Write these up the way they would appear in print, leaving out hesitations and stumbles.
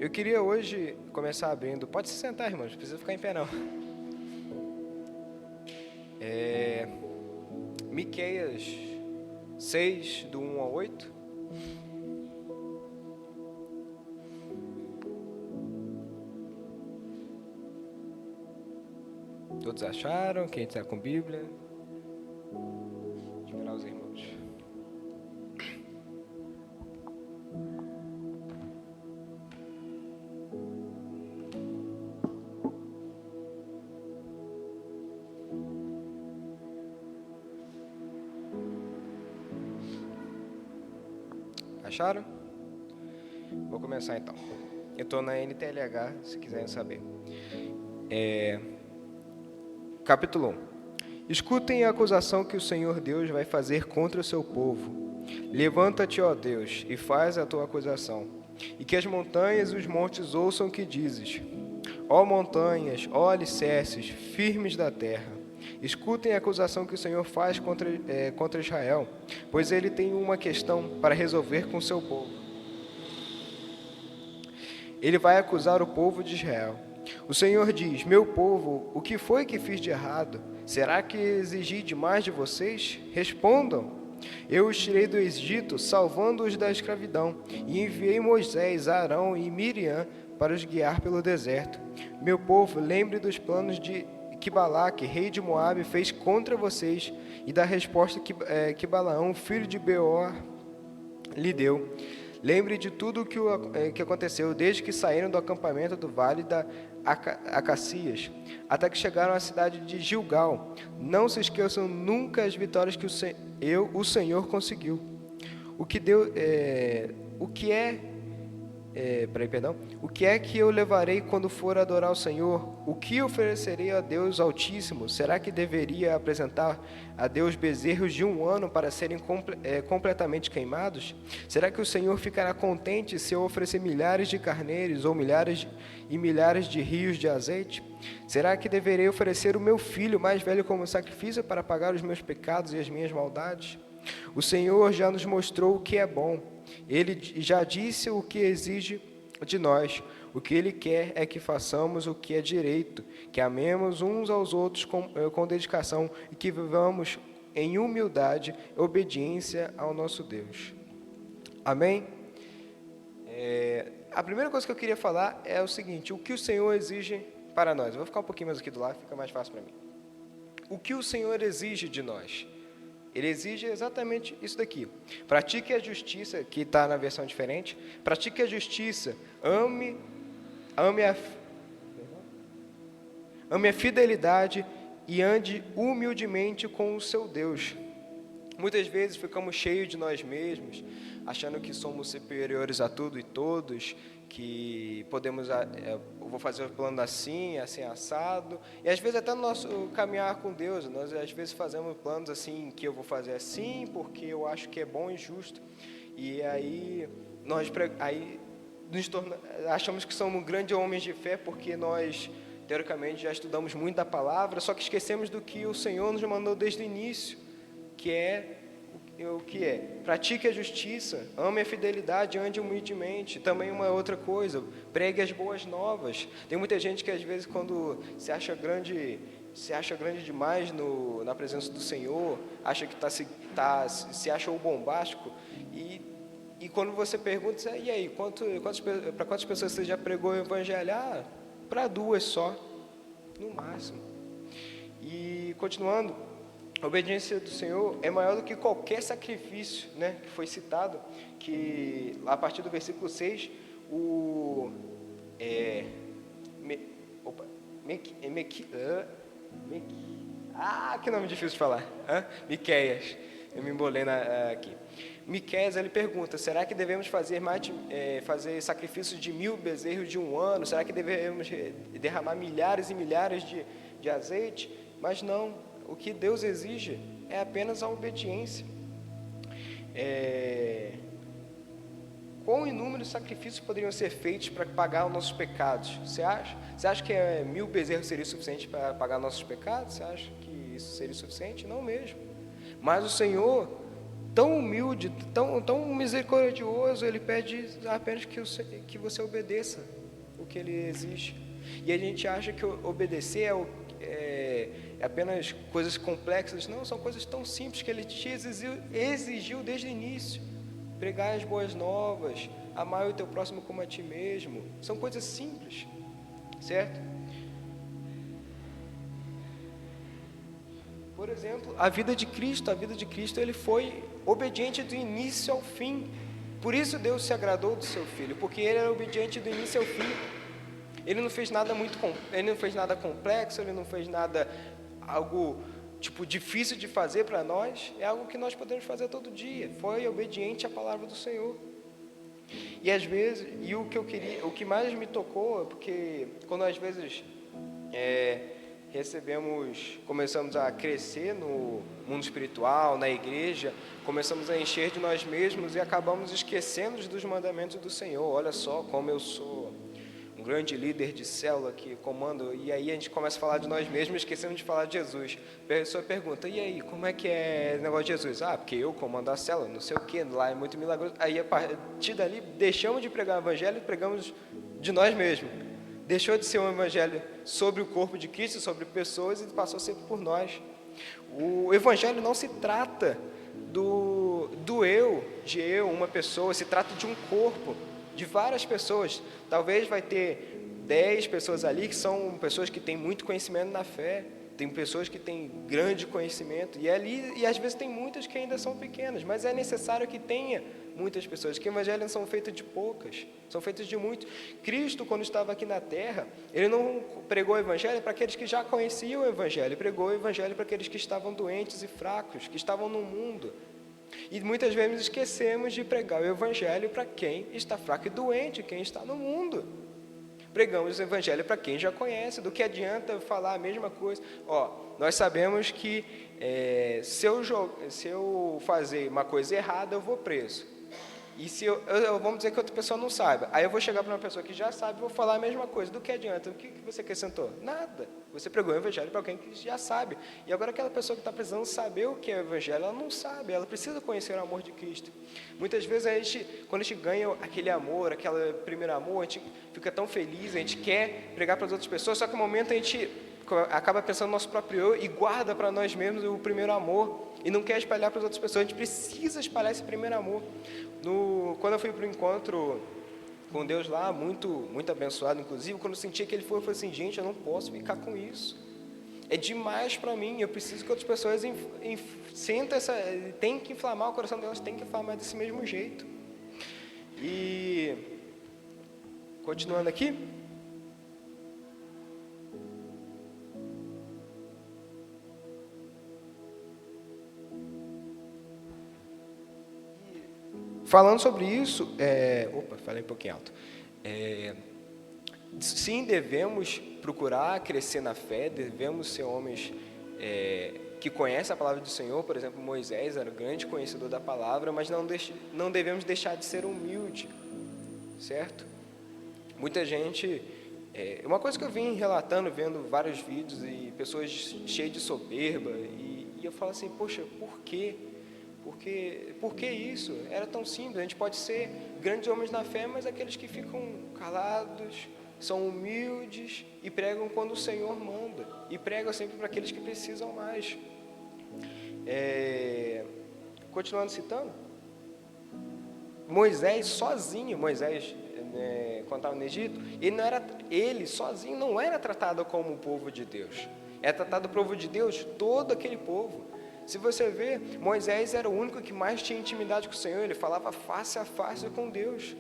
Eu queria hoje começar abrindo. Pode se sentar, irmãos, não precisa ficar em pé, não. Miqueias 6, do 1 ao 8. Todos acharam? Quem está com Bíblia? Deixa eu esperar os irmãos. Acharam? Vou começar então. Eu estou na NTLH, se quiserem saber. Capítulo 1. Escutem a acusação que o Senhor Deus vai fazer contra o seu povo. Levanta-te, ó Deus, e faz a tua acusação, e que as montanhas e os montes ouçam o que dizes. Ó montanhas, ó alicerces, firmes da terra, escutem a acusação que o Senhor faz contra Israel, pois ele tem uma questão para resolver com o seu povo. Ele vai acusar o povo de Israel. O Senhor diz: meu povo, o que foi que fiz de errado? Será que exigi demais de vocês? Respondam. Eu os tirei do Egito, salvando-os da escravidão, e enviei Moisés, Arão e Miriam para os guiar pelo deserto. Meu povo, lembre dos planos que Balaque, rei de Moabe, fez contra vocês, e da resposta que Balaão, filho de Beor, lhe deu. Lembre de tudo o que aconteceu desde que saíram do acampamento do vale da Acacias, até que chegaram à cidade de Gilgal. Não se esqueçam nunca as vitórias que o Senhor conseguiu. O que é que eu levarei quando for adorar o Senhor? O que oferecerei a Deus Altíssimo? Será que deveria apresentar a Deus bezerros de 1 ano para serem completamente queimados? Será que o Senhor ficará contente se eu oferecer milhares de carneiros ou milhares de rios de azeite? Será que deverei oferecer o meu filho mais velho como sacrifício para pagar os meus pecados e as minhas maldades? O Senhor já nos mostrou o que é bom. Ele já disse o que exige de nós. O que Ele quer é que façamos o que é direito, que amemos uns aos outros com dedicação e que vivamos em humildade e obediência ao nosso Deus. Amém? A primeira coisa que eu queria falar é o seguinte: o que o Senhor exige para nós? Eu vou ficar um pouquinho mais aqui do lado, fica mais fácil para mim. O que o Senhor exige de nós? Ele exige exatamente isso daqui. Pratique a justiça, que está na versão diferente. Pratique a justiça, ame a fidelidade e ande humildemente com o seu Deus. Muitas vezes ficamos cheios de nós mesmos, achando que somos superiores a tudo e todos, que podemos, eu vou fazer o plano assim assado, e às vezes até no nosso caminhar com Deus, nós às vezes fazemos planos assim, que eu vou fazer assim, porque eu acho que é bom e justo, e aí achamos que somos grandes homens de fé, porque nós, teoricamente, já estudamos muito da palavra, só que esquecemos do que o Senhor nos mandou desde o início, que é o que é? Pratique a justiça, ame a fidelidade, ande humildemente. Também uma outra coisa, pregue as boas novas. Tem muita gente que às vezes quando se acha grande demais na presença do Senhor, acha que se acha o bombástico, e quando você pergunta, e aí, para quantas pessoas você já pregou o evangelho? Para 2 só, no máximo. E continuando, a obediência do Senhor é maior do que qualquer sacrifício, né, que foi citado, que a partir do versículo 6, que nome difícil de falar, Miqueias, eu me embolei aqui. Miqueias, ele pergunta: será que devemos fazer sacrifícios de 1000 bezerros de 1 ano? Será que devemos derramar milhares e milhares de azeite? Mas não. O que Deus exige é apenas a obediência. Quão inúmeros sacrifícios poderiam ser feitos para pagar os nossos pecados? Você acha? Você acha que 1000 bezerros seria suficiente para pagar nossos pecados? Você acha que isso seria suficiente? Não mesmo. Mas o Senhor tão humilde, tão misericordioso, ele pede apenas que você obedeça o que ele exige. E a gente acha que obedecer é apenas coisas complexas. Não, são coisas tão simples que ele te exigiu desde o início. Pregar as boas novas, amar o teu próximo como a ti mesmo. São coisas simples, certo? Por exemplo, a vida de Cristo, ele foi obediente do início ao fim. Por isso Deus se agradou do seu Filho, porque ele era obediente do início ao fim. Ele não fez nada complexo, ele não fez nada, algo tipo difícil de fazer para nós, é algo que nós podemos fazer todo dia. Foi obediente à palavra do Senhor. E às vezes, o que mais me tocou é porque quando às vezes começamos a crescer no mundo espiritual, na igreja, começamos a encher de nós mesmos e acabamos esquecendo dos mandamentos do Senhor. Olha só como eu sou um grande líder de célula que comando, e aí a gente começa a falar de nós mesmos, esquecendo de falar de Jesus. A pessoa pergunta, e aí, como é que é o negócio de Jesus? Porque eu comando a célula, não sei o que, lá é muito milagroso. Aí a partir dali, deixamos de pregar o evangelho e pregamos de nós mesmos. Deixou de ser um evangelho sobre o corpo de Cristo, sobre pessoas, e passou a ser por nós. O evangelho não se trata de eu, uma pessoa, se trata de um corpo, de várias pessoas. Talvez vai ter 10 pessoas ali que são pessoas que têm muito conhecimento na fé, tem pessoas que têm grande conhecimento, e às vezes tem muitas que ainda são pequenas, mas é necessário que tenha muitas pessoas, que o evangelho não são feitos de poucas, são feitos de muitos. Cristo, quando estava aqui na terra, ele não pregou o evangelho para aqueles que já conheciam o evangelho, ele pregou o evangelho para aqueles que estavam doentes e fracos, que estavam no mundo. E muitas vezes esquecemos de pregar o evangelho para quem está fraco e doente, quem está no mundo. Pregamos o evangelho para quem já conhece. Do que adianta falar a mesma coisa? Nós sabemos que se eu fazer uma coisa errada, eu vou preso. E se vamos dizer que outra pessoa não saiba. Aí eu vou chegar para uma pessoa que já sabe e vou falar a mesma coisa. Do que adianta? O que você acrescentou? Nada. Você pregou o evangelho para alguém que já sabe. E agora aquela pessoa que está precisando saber o que é o evangelho, ela não sabe. Ela precisa conhecer o amor de Cristo. Muitas vezes, quando a gente ganha aquele amor, aquele primeiro amor, a gente fica tão feliz, a gente quer pregar para as outras pessoas, só que no momento a gente acaba pensando no nosso próprio eu e guarda para nós mesmos o primeiro amor e não quer espalhar para as outras pessoas. A gente precisa espalhar esse primeiro amor. Quando eu fui para o encontro com Deus lá, muito abençoado, inclusive, quando eu senti que ele foi, eu falei assim, gente, eu não posso ficar com isso. É demais para mim, eu preciso que outras pessoas sintam tem que inflamar o coração delas, tem que inflamar desse mesmo jeito. E, continuando aqui, falando sobre isso, falei um pouquinho alto. Sim, devemos procurar crescer na fé, devemos ser homens que conhecem a palavra do Senhor. Por exemplo, Moisés era um grande conhecedor da palavra, mas não devemos deixar de ser humilde, certo? Muita gente... uma coisa que eu vim relatando, vendo vários vídeos e pessoas cheias de soberba, e eu falo assim, poxa, por quê? Por que isso? Era tão simples. A gente pode ser grandes homens na fé, mas aqueles que ficam calados, são humildes e pregam quando o Senhor manda. E pregam sempre para aqueles que precisam mais. Continuando citando, Moisés sozinho, quando estava no Egito, ele sozinho não era tratado como o povo de Deus. É tratado o povo de Deus, todo aquele povo. Se você ver, Moisés era o único que mais tinha intimidade com o Senhor, ele falava face a face com Deus.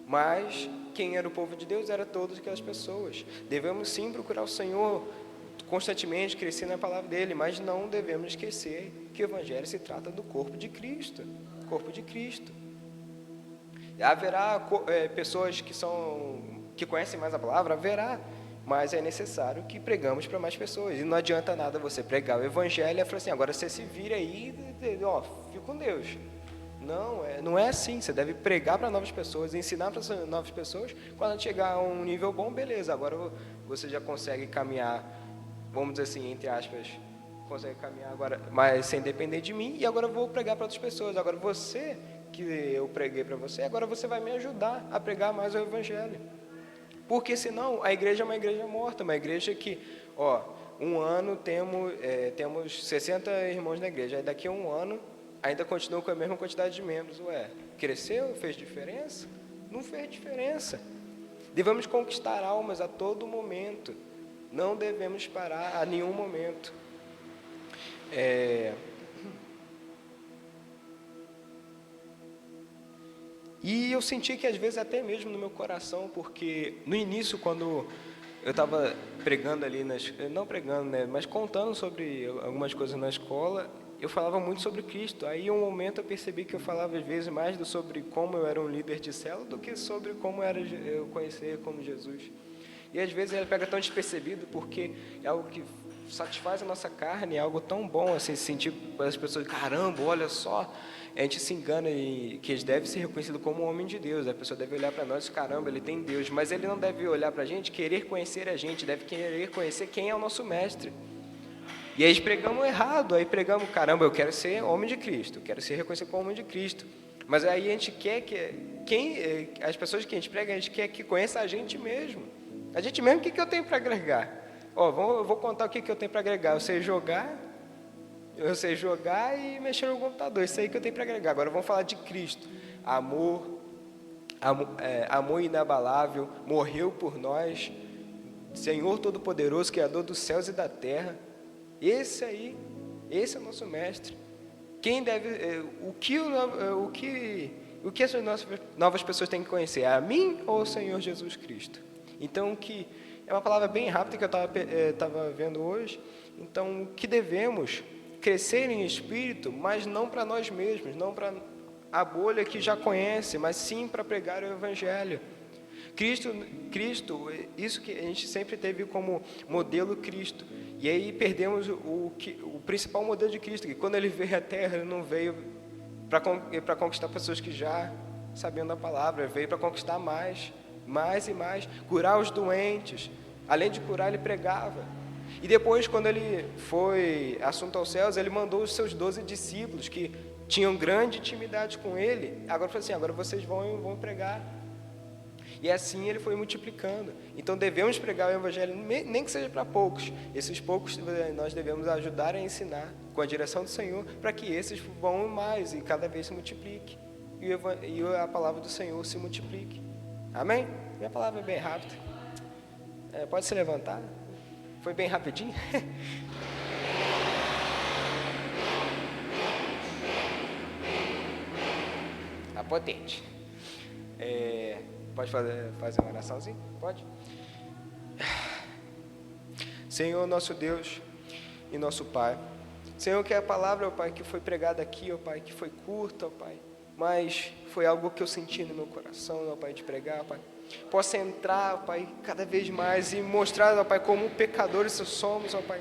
Mas quem era o povo de Deus era todas aquelas pessoas. Devemos sim procurar o Senhor constantemente, crescer na palavra dele, mas não devemos esquecer que o evangelho se trata do corpo de Cristo. Corpo de Cristo. Haverá pessoas que conhecem mais a palavra, haverá. Mas é necessário que pregamos para mais pessoas. E não adianta nada você pregar o evangelho e falar assim, agora você se vira aí, fica com Deus. Não é assim. Você deve pregar para novas pessoas, ensinar para novas pessoas. Quando chegar a um nível bom, beleza. Agora você já consegue caminhar, vamos dizer assim, entre aspas, consegue caminhar agora, mas sem depender de mim, e agora eu vou pregar para outras pessoas. Agora você, que eu preguei para você, agora você vai me ajudar a pregar mais o Evangelho. Porque senão a igreja é uma igreja morta, uma igreja que, um ano temos 60 irmãos na igreja, aí daqui a um ano ainda continua com a mesma quantidade de membros. Cresceu? Fez diferença? Não fez diferença. Devemos conquistar almas a todo momento, não devemos parar a nenhum momento. E eu senti que às vezes até mesmo no meu coração, porque no início, quando eu estava pregando ali, não pregando, né, mas contando sobre algumas coisas na escola, eu falava muito sobre Cristo. Aí, em um momento, eu percebi que eu falava às vezes mais sobre como eu era um líder de célula do que sobre como eu conhecer como Jesus. E às vezes ele pega tão despercebido, porque é algo que satisfaz a nossa carne, é algo tão bom assim, sentir as pessoas, caramba, olha só, a gente se engana e que ele deve ser reconhecido como um homem de Deus. A pessoa deve olhar para nós, caramba, ele tem Deus, mas ele não deve olhar para a gente, querer conhecer a gente, deve querer conhecer quem é o nosso mestre. E aí pregamos errado, aí pregamos, caramba, eu quero ser homem de Cristo, quero ser reconhecido como homem de Cristo. Mas aí a gente quer as pessoas que a gente prega, a gente quer que conheça a gente mesmo. A gente mesmo, o que eu tenho para agregar? Eu vou contar o que eu tenho para agregar. Eu sei jogar e mexer no computador. Isso aí que eu tenho para agregar. Agora vamos falar de Cristo. Amor inabalável, morreu por nós, Senhor Todo-Poderoso, Criador dos céus e da terra. Esse é o nosso mestre. Quem deve, o que essas novas pessoas têm que conhecer? A mim ou o Senhor Jesus Cristo? Então, é uma palavra bem rápida que eu estava vendo hoje. Então, que devemos crescer em espírito, mas não para nós mesmos, não para a bolha que já conhece, mas sim para pregar o Evangelho. Cristo, isso que a gente sempre teve como modelo Cristo. E aí perdemos o principal modelo de Cristo, que quando ele veio à Terra, ele não veio para conquistar pessoas que já sabiam da palavra, ele veio para conquistar mais e mais, curar os doentes. Além de curar, ele pregava. E depois, quando ele foi assunto aos céus, ele mandou os seus 12 discípulos, que tinham grande intimidade com ele. Agora falou assim, agora vocês vão pregar. E assim ele foi multiplicando. Então devemos pregar o Evangelho, nem que seja para poucos. Esses poucos nós devemos ajudar a ensinar, com a direção do Senhor, para que esses vão mais e cada vez se multiplique. E a palavra do Senhor se multiplique. Amém? Minha palavra é bem rápida. Pode se levantar. Foi bem rapidinho. Tá potente. Pode fazer uma oraçãozinha? Pode? Senhor, nosso Deus e nosso Pai. Senhor, que a palavra, ó Pai, que foi pregada aqui, ó Pai, que foi curta, ó Pai, mas foi algo que eu senti no meu coração, ó Pai, de pregar, ó Pai. Possa entrar, ó Pai, cada vez mais e mostrar, ó Pai, como pecadores somos, ó Pai.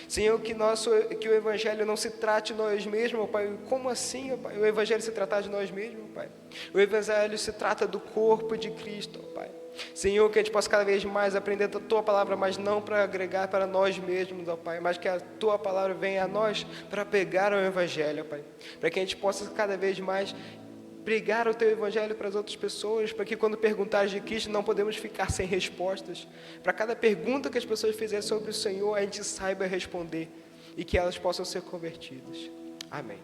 Senhor, que o Evangelho não se trate de nós mesmos, ó Pai. Como assim, ó Pai? O Evangelho se trata de nós mesmos, ó Pai. O Evangelho se trata do corpo de Cristo, ó Pai. Senhor, que a gente possa cada vez mais aprender da Tua palavra, mas não para agregar para nós mesmos, ó Pai, mas que a Tua palavra venha a nós para pregar o Evangelho, ó Pai. Para que a gente possa cada vez mais pregar o Teu Evangelho para as outras pessoas, para que quando perguntarem de Cristo não podemos ficar sem respostas. Para cada pergunta que as pessoas fizerem sobre o Senhor, a gente saiba responder e que elas possam ser convertidas. Amém.